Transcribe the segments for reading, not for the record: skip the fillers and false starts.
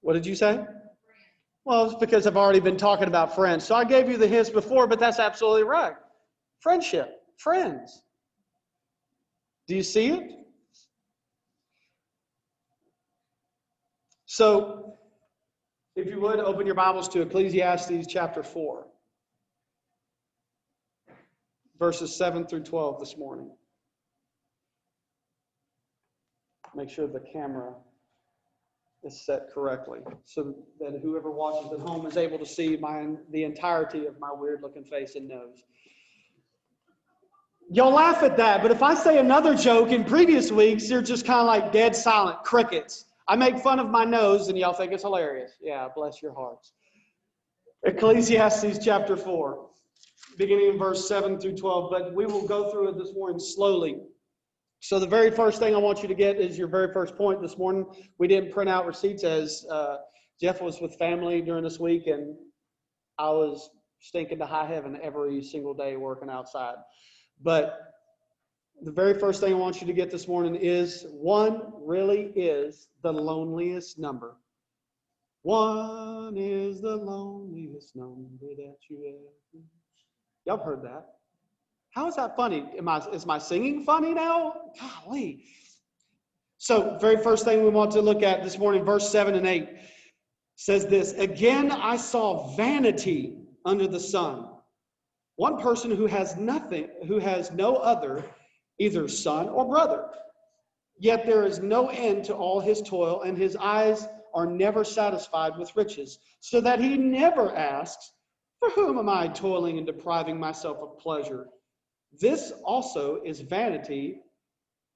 What did you say? Well, it's because I've already been talking about friends. So I gave you the hints before, but that's absolutely right. Friendship, friends. Do you see it? So, if you would, open your Bibles to Ecclesiastes chapter 4, verses 7 through 12 this morning. Make sure the camera is set correctly so that whoever watches at home is able to see the entirety of my weird-looking face and nose. Y'all laugh at that, but if I say another joke in previous weeks, you're just kind of like dead silent, crickets. I make fun of my nose, and y'all think it's hilarious. Yeah, bless your hearts. Ecclesiastes chapter 4, beginning in verse 7 through 12, but we will go through it this morning slowly. So the very first thing I want you to get is your very first point this morning. We didn't print out receipts as Jeff was with family during this week, and I was stinking to high heaven every single day working outside. But the very first thing I want you to get this morning is one really is the loneliest number. One is the loneliest number that you ever. Y'all have heard that. How is that funny? Is my singing funny now? Golly. So, very first thing we want to look at this morning, verse 7 and 8 says this: Again, I saw vanity under the sun. One person who has nothing, who has no other, either son or brother. Yet there is no end to all his toil, and his eyes are never satisfied with riches, so that he never asks, for whom am I toiling and depriving myself of pleasure? This also is vanity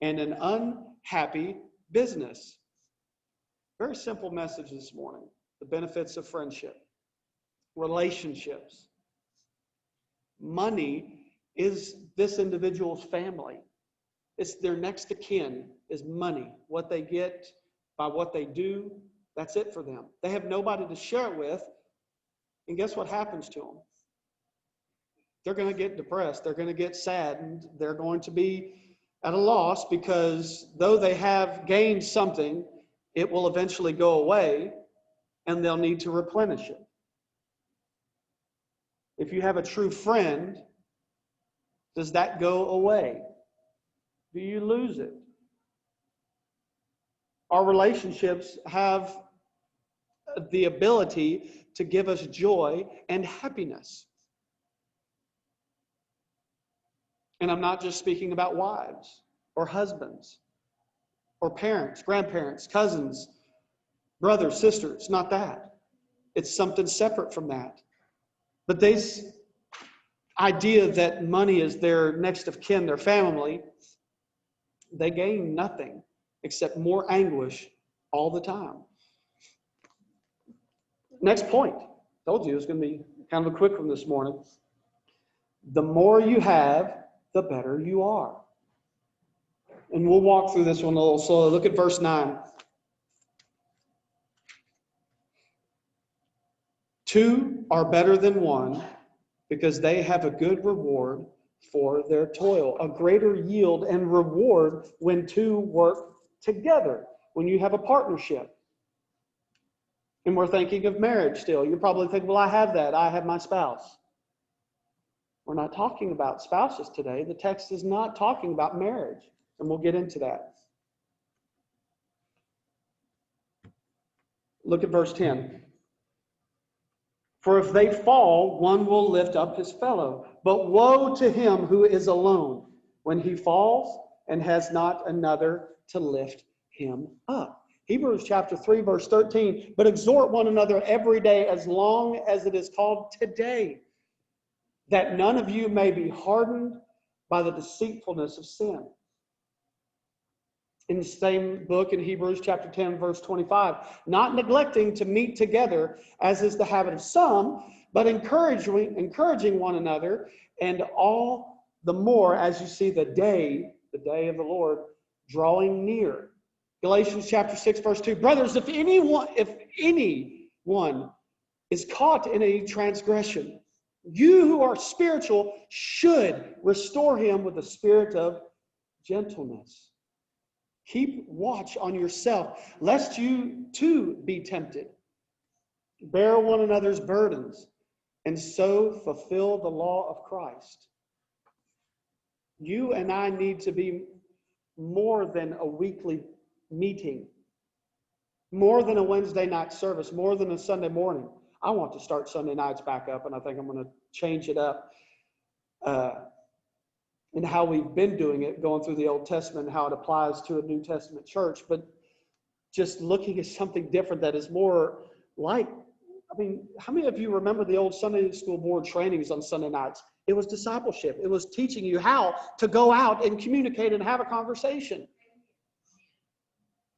and an unhappy business. Very simple message this morning. The benefits of friendship, relationships. Money is this individual's family. It's their next of kin is money. What they get by what they do, that's it for them. They have nobody to share it with. And guess what happens to them? They're going to get depressed. They're going to get sad. And they're going to be at a loss because though they have gained something, it will eventually go away and they'll need to replenish it. If you have a true friend, does that go away? Do you lose it? Our relationships have the ability to give us joy and happiness. And I'm not just speaking about wives or husbands or parents, grandparents, cousins, brothers, sisters. It's not that. It's something separate from that. But this idea that money is their next of kin, their family, they gain nothing except more anguish all the time. Next point. Told you it was going to be kind of a quick one this morning. The more you have, the better you are. And we'll walk through this one a little slowly. Look at verse 9. 2 are better than 1 because they have a good reward for their toil, a greater yield and reward when 2 work together, when you have a partnership. And we're thinking of marriage still. You're probably thinking, well, I have that. I have my spouse. We're not talking about spouses today. The text is not talking about marriage, and we'll get into that. Look at verse 10. For if they fall, one will lift up his fellow. But woe to him who is alone when he falls and has not another to lift him up. Hebrews chapter 3, verse 13. But exhort one another every day as long as it is called today, that none of you may be hardened by the deceitfulness of sin. In the same book, in Hebrews chapter 10, verse 25, not neglecting to meet together, as is the habit of some, but encouraging one another, and all the more as you see the day of the Lord, drawing near. Galatians chapter 6, verse 2, brothers, if anyone is caught in a transgression, you who are spiritual should restore him with a spirit of gentleness. Keep watch on yourself, lest you too be tempted. Bear one another's burdens, and so fulfill the law of Christ. You and I need to be more than a weekly meeting, more than a Wednesday night service, more than a Sunday morning. I want to start Sunday nights back up, and I think I'm going to change it up in how we've been doing it, going through the Old Testament, how it applies to a New Testament church, but just looking at something different that is more like, I mean, how many of you remember the old Sunday school board trainings on Sunday nights? It was discipleship. It was teaching you how to go out and communicate and have a conversation.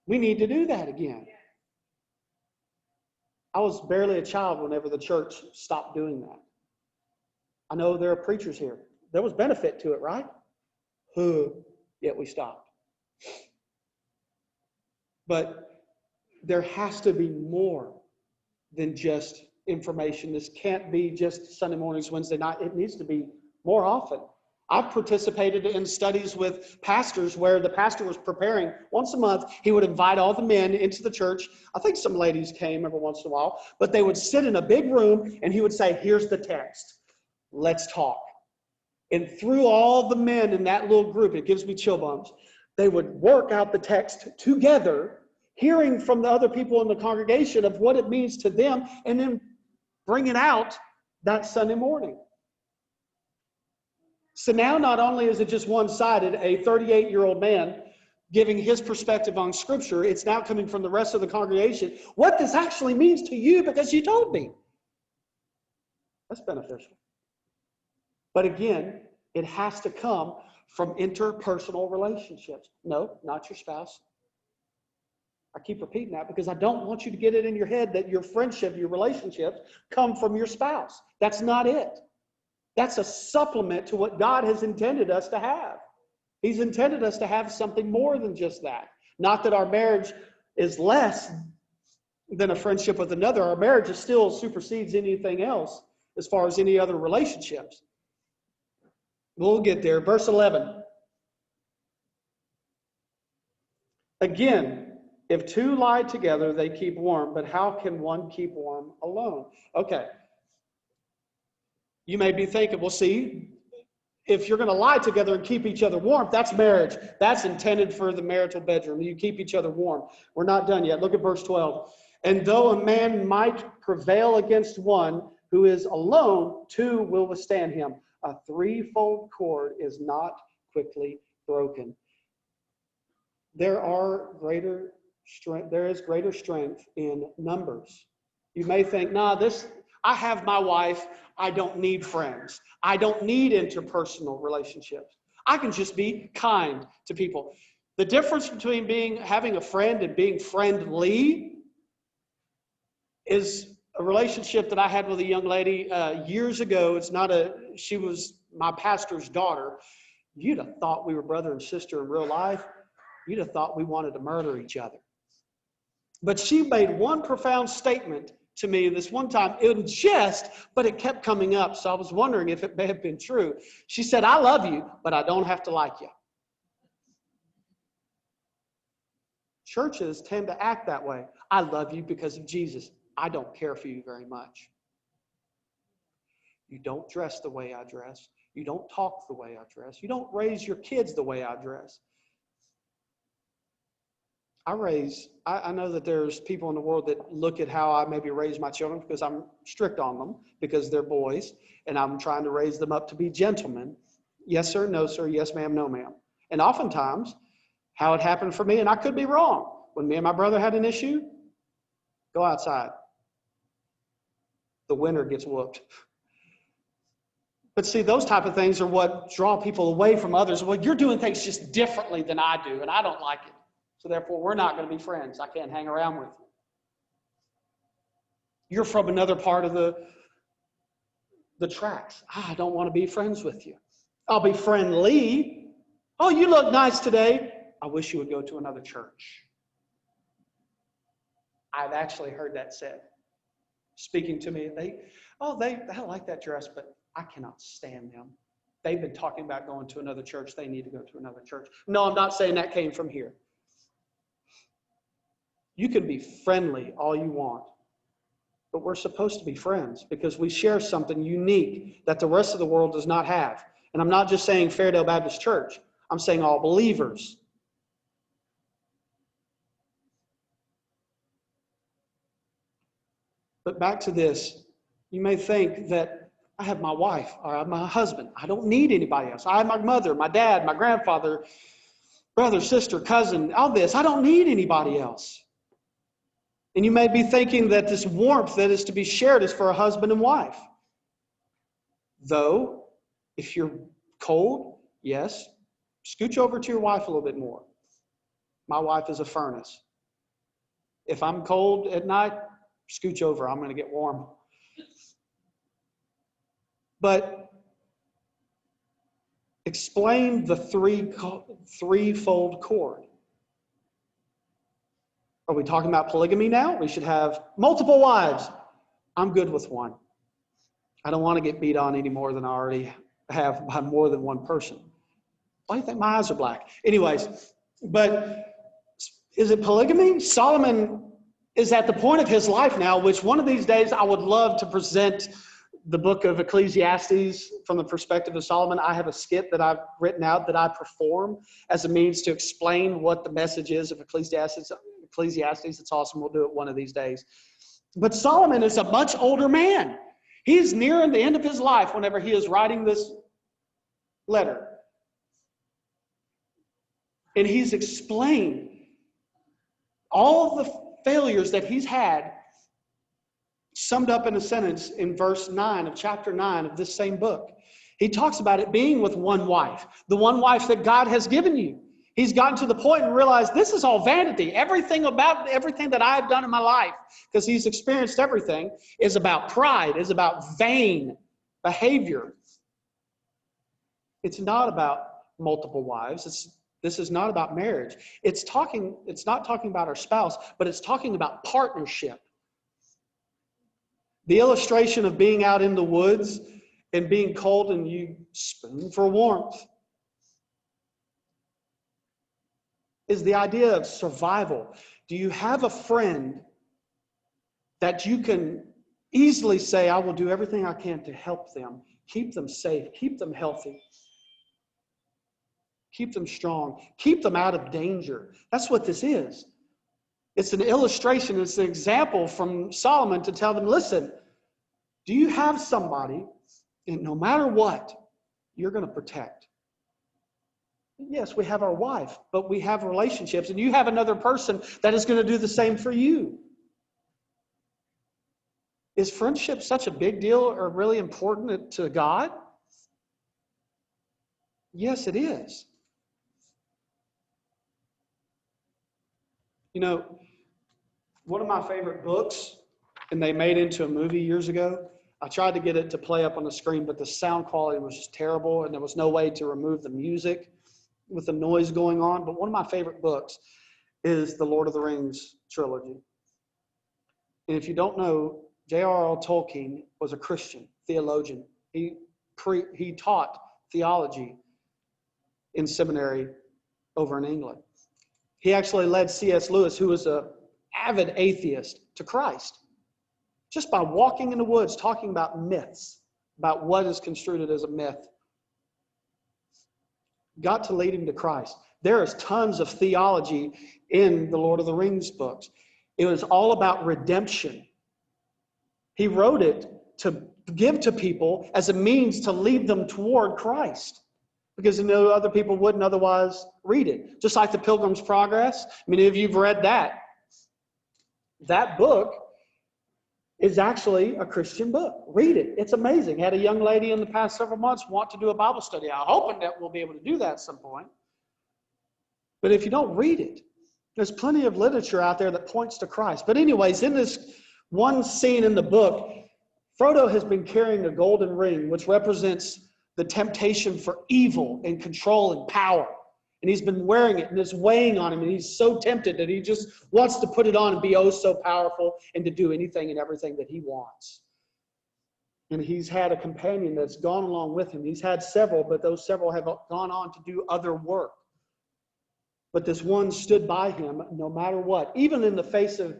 We need to do that again. I was barely a child whenever the church stopped doing that. I know there are preachers here. There was benefit to it, right? Yet we stopped. But there has to be more than just information. This can't be just Sunday mornings, Wednesday night. It needs to be more often. I've participated in studies with pastors where the pastor was preparing once a month. He would invite all the men into the church. I think some ladies came every once in a while, but they would sit in a big room and he would say, here's the text. Let's talk. And through all the men in that little group, it gives me chill bumps, they would work out the text together, hearing from the other people in the congregation of what it means to them, and then bring it out that Sunday morning. So now not only is it just one-sided, a 38-year-old man giving his perspective on Scripture, it's now coming from the rest of the congregation. What this actually means to you because you told me. That's beneficial. But again, it has to come from interpersonal relationships. No, not your spouse. I keep repeating that because I don't want you to get it in your head that your friendship, your relationships come from your spouse. That's not it. That's a supplement to what God has intended us to have. He's intended us to have something more than just that. Not that our marriage is less than a friendship with another. Our marriage still supersedes anything else as far as any other relationships. We'll get there. Verse 11. Again, if two lie together, they keep warm, but how can one keep warm alone? Okay. You may be thinking, well, see, if you're going to lie together and keep each other warm, that's marriage. That's intended for the marital bedroom. You keep each other warm. We're not done yet. Look at verse 12. And though a man might prevail against one who is alone, two will withstand him. A threefold cord is not quickly broken. There is greater strength in numbers. You may think, I have my wife. I don't need friends. I don't need interpersonal relationships. I can just be kind to people. The difference between having a friend and being friendly is a relationship that I had with a young lady years ago. She was my pastor's daughter. You'd have thought we were brother and sister in real life. You'd have thought we wanted to murder each other. But she made one profound statement to me this one time in jest, but it kept coming up. So I was wondering if it may have been true. She said, I love you, but I don't have to like you. Churches tend to act that way. I love you because of Jesus. I don't care for you very much. You don't dress the way I dress. You don't talk the way I dress. You don't raise your kids the way I dress. I know that there's people in the world that look at how I maybe raise my children because I'm strict on them because they're boys and I'm trying to raise them up to be gentlemen. Yes, sir. No, sir. Yes, ma'am. No, ma'am. And oftentimes how it happened for me, and I could be wrong, when me and my brother had an issue, go outside. The winner gets whooped. But see, those type of things are what draw people away from others. Well, you're doing things just differently than I do, and I don't like it. So therefore, we're not going to be friends. I can't hang around with you. You're from another part of the tracks. I don't want to be friends with you. I'll be friendly. Oh, you look nice today. I wish you would go to another church. I've actually heard that said. Speaking to me, I like that dress, but I cannot stand them. They've been talking about going to another church. They need to go to another church. No, I'm not saying that came from here. You can be friendly all you want, but we're supposed to be friends because we share something unique that the rest of the world does not have. And I'm not just saying Fairdale Baptist Church. I'm saying all believers. But back to this, you may think that I have my wife or I have my husband. I don't need anybody else. I have my mother, my dad, my grandfather, brother, sister, cousin, all this. I don't need anybody else. And you may be thinking that this warmth that is to be shared is for a husband and wife. Though, if you're cold, yes, scooch over to your wife a little bit more. My wife is a furnace. If I'm cold at night, scooch over. I'm going to get warm. But explain the threefold cord. Are we talking about polygamy now? We should have multiple wives. I'm good with one. I don't want to get beat on any more than I already have by more than one person. Why do you think my eyes are black? Anyways, but is it polygamy? Solomon is at the point of his life now, which one of these days I would love to present the book of Ecclesiastes from the perspective of Solomon. I have a skit that I've written out that I perform as a means to explain what the message is of Ecclesiastes. It's awesome. We'll do it one of these days. But Solomon is a much older man. He's nearing the end of his life whenever he is writing this letter. And he's explained all the failures that he's had, summed up in a sentence in verse 9 of chapter 9 of this same book. He talks about it being with one wife, the one wife that God has given you. He's gotten to the point and realized this is all vanity. Everything that I've done in my life, because he's experienced everything, is about pride, is about vain behavior. It's not about multiple wives. This is not about marriage. It's not talking about our spouse, but it's talking about partnership. The illustration of being out in the woods and being cold and you spoon for warmth is the idea of survival. Do you have a friend that you can easily say, I will do everything I can to help them, keep them safe, keep them healthy, keep them strong, keep them out of danger? That's what this is. It's an illustration, it's an example from Solomon to tell them, listen, do you have somebody, and no matter what, you're going to protect? Yes, we have our wife, but we have relationships, and you have another person that is going to do the same for you. Is friendship such a big deal or really important to God? Yes, it is. You know, one of my favorite books, and they made into a movie years ago, I tried to get it to play up on the screen, but the sound quality was just terrible, and there was no way to remove the music with the noise going on. But one of my favorite books is the Lord of the Rings trilogy. And if you don't know, JR Tolkien was a Christian theologian. He taught theology in seminary over in England. He actually led C.S. Lewis, who was an avid atheist, to Christ, just by walking in the woods talking about myths, about what is construed as a myth. Got to lead him to Christ. There is tons of theology in the Lord of the Rings books. It was all about redemption. He wrote it to give to people as a means to lead them toward Christ, because other people wouldn't otherwise read it. Just like the Pilgrim's Progress. Many of you have read that. That book is actually a Christian book. Read it. It's amazing. Had a young lady in the past several months want to do a Bible study. I'm hoping that we'll be able to do that at some point. But if you don't read it, there's plenty of literature out there that points to Christ. But anyways, in this one scene in the book, Frodo has been carrying a golden ring, which represents the temptation for evil and control and power. And he's been wearing it, and it's weighing on him, and he's so tempted that he just wants to put it on and be oh so powerful and to do anything and everything that he wants. And he's had a companion that's gone along with him. He's had several, but those several have gone on to do other work. But this one stood by him no matter what, even in the face of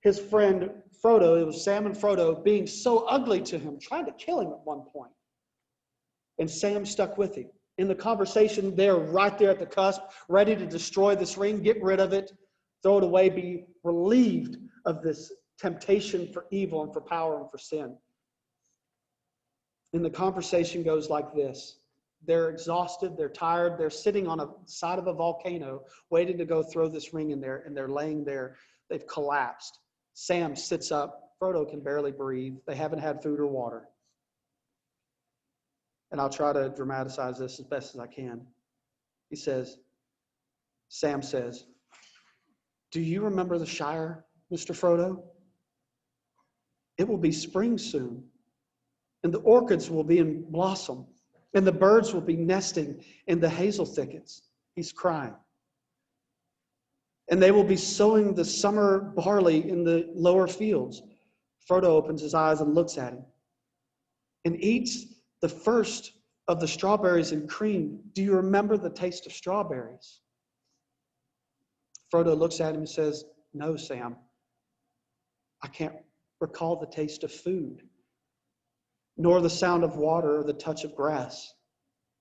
his friend Frodo, it was Sam and Frodo, being so ugly to him, trying to kill him at one point. And Sam stuck with him. In the conversation, they're right there at the cusp, ready to destroy this ring, get rid of it, throw it away, be relieved of this temptation for evil and for power and for sin. And the conversation goes like this. They're exhausted, they're tired, they're sitting on a side of a volcano waiting to go throw this ring in there, and they're laying there. They've collapsed. Sam sits up. Frodo can barely breathe. They haven't had food or water. And I'll try to dramatize this as best as I can. Sam says, "Do you remember the Shire, Mr. Frodo? It will be spring soon, and the orchids will be in blossom, and the birds will be nesting in the hazel thickets." He's crying. "And they will be sowing the summer barley in the lower fields." Frodo opens his eyes and looks at him and eats the first of the strawberries and cream. "Do you remember the taste of strawberries?" Frodo looks at him and says, "No, Sam. I can't recall the taste of food, nor the sound of water or the touch of grass.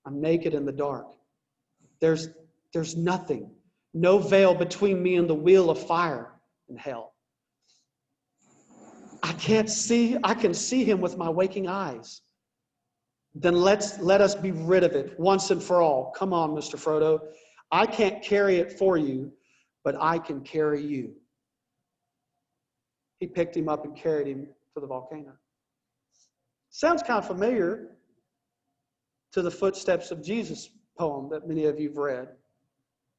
I'm naked in the dark. There's nothing, no veil between me and the wheel of fire in hell. I can see him with my waking eyes. Then let us be rid of it once and for all. Come on, Mr. Frodo. I can't carry it for you, but I can carry you." He picked him up and carried him to the volcano. Sounds kind of familiar to the Footsteps of Jesus poem that many of you have read.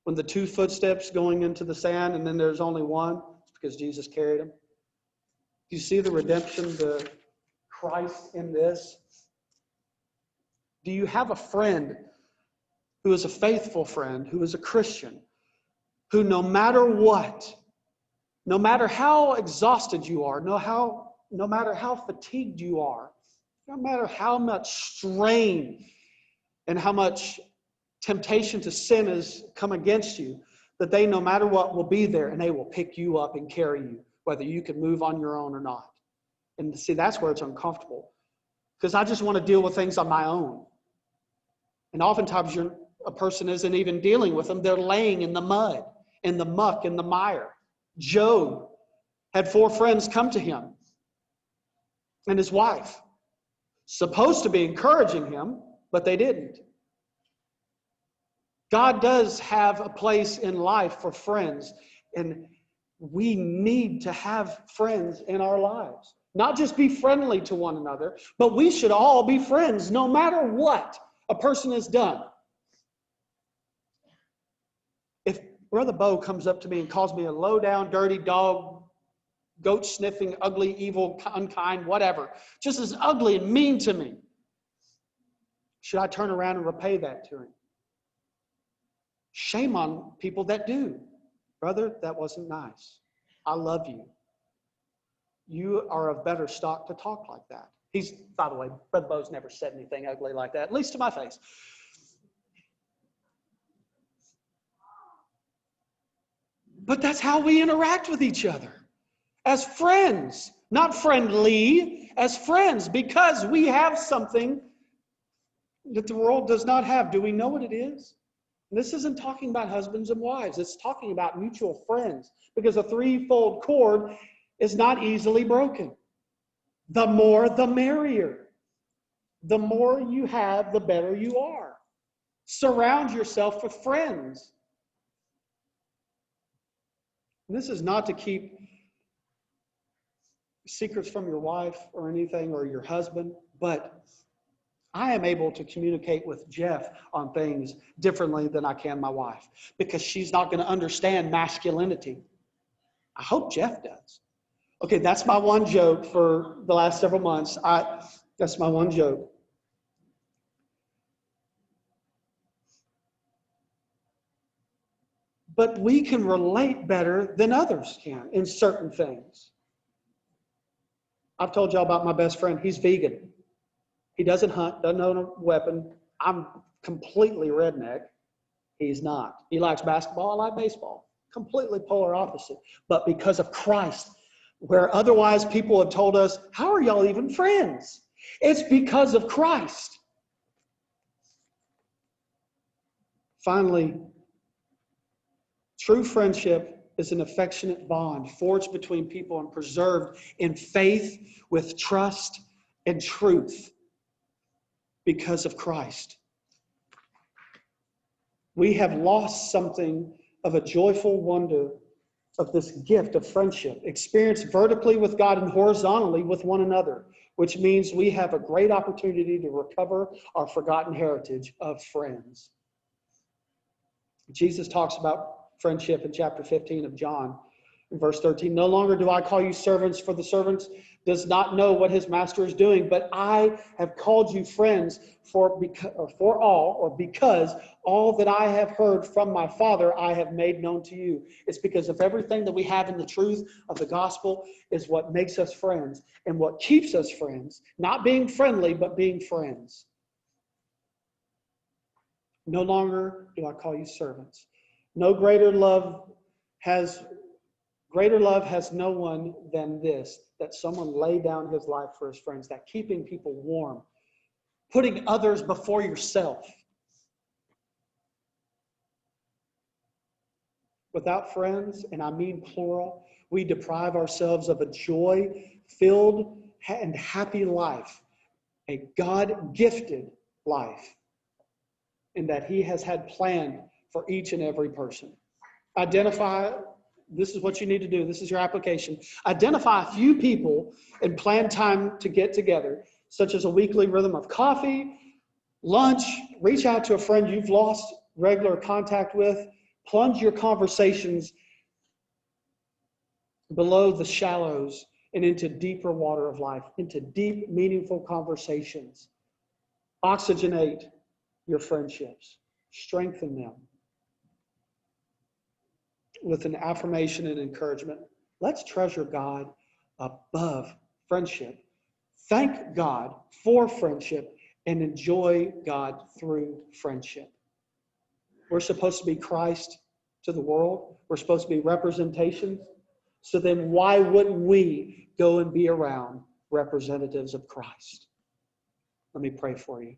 When the two footsteps going into the sand and then there's only one, it's because Jesus carried him. Do you see the redemption, the Christ in this? Do you have a friend who is a faithful friend, who is a Christian, who no matter what, no matter how exhausted you are, no matter how fatigued you are, no matter how much strain and how much temptation to sin has come against you, that they, no matter what, will be there and they will pick you up and carry you, whether you can move on your own or not. And see, that's where it's uncomfortable. Because I just want to deal with things on my own. And oftentimes a person isn't even dealing with them. They're laying in the mud, in the muck, in the mire. Job had 4 friends come to him and his wife, supposed to be encouraging him, but they didn't. God does have a place in life for friends, and we need to have friends in our lives. Not just be friendly to one another, but we should all be friends no matter what a person has done. If Brother Bo comes up to me and calls me a low-down, dirty dog, goat-sniffing, ugly, evil, unkind, whatever, just as ugly and mean to me, should I turn around and repay that to him? Shame on people that do. Brother, that wasn't nice. I love you. You are of better stock to talk like that. By the way, Brother Bo's never said anything ugly like that, at least to my face. But that's how we interact with each other. As friends, not friendly, as friends, because we have something that the world does not have. Do we know what it is? And this isn't talking about husbands and wives. It's talking about mutual friends, because a threefold cord is not easily broken. The more, the merrier. The more you have, the better you are. Surround yourself with friends. And this is not to keep secrets from your wife or anything, or your husband, but I am able to communicate with Jeff on things differently than I can my wife, because she's not going to understand masculinity. I hope Jeff does. Okay, that's my one joke for the last several months. That's my one joke. But we can relate better than others can in certain things. I've told y'all about my best friend. He's vegan. He doesn't hunt, doesn't own a weapon. I'm completely redneck. He's not. He likes basketball. I like baseball. Completely polar opposite. But because of Christ, where otherwise people have told us, how are y'all even friends? It's because of Christ. Finally, true friendship is an affectionate bond forged between people and preserved in faith with trust and truth because of Christ. We have lost something of a joyful wonder of this gift of friendship, experienced vertically with God and horizontally with one another, which means we have a great opportunity to recover our forgotten heritage of friends. Jesus talks about friendship in chapter 15 of John. In verse 13, no longer do I call you servants, for the servant does not know what his master is doing, but I have called you friends because all that I have heard from my Father I have made known to you. It's because of everything that we have in the truth of the gospel is what makes us friends and what keeps us friends, not being friendly, but being friends. No longer do I call you servants. No greater love has no one than this, that someone lay down his life for his friends, that keeping people warm, putting others before yourself. Without friends, and I mean plural, we deprive ourselves of a joy-filled and happy life, a God-gifted life, and that He has had planned for each and every person. This is what you need to do. This is your application. Identify a few people and plan time to get together, such as a weekly rhythm of coffee, lunch. Reach out to a friend you've lost regular contact with. Plunge your conversations below the shallows and into deeper water of life, into deep, meaningful conversations. Oxygenate your friendships. Strengthen them with an affirmation and encouragement. Let's treasure God above friendship. Thank God for friendship and enjoy God through friendship. We're supposed to be Christ to the world. We're supposed to be representations. So then why wouldn't we go and be around representatives of Christ? Let me pray for you.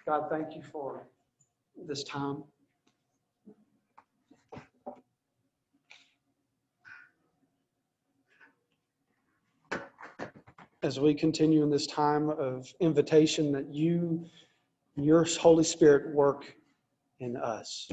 God, thank you for this time. As we continue in this time of invitation, that your Holy Spirit work in us.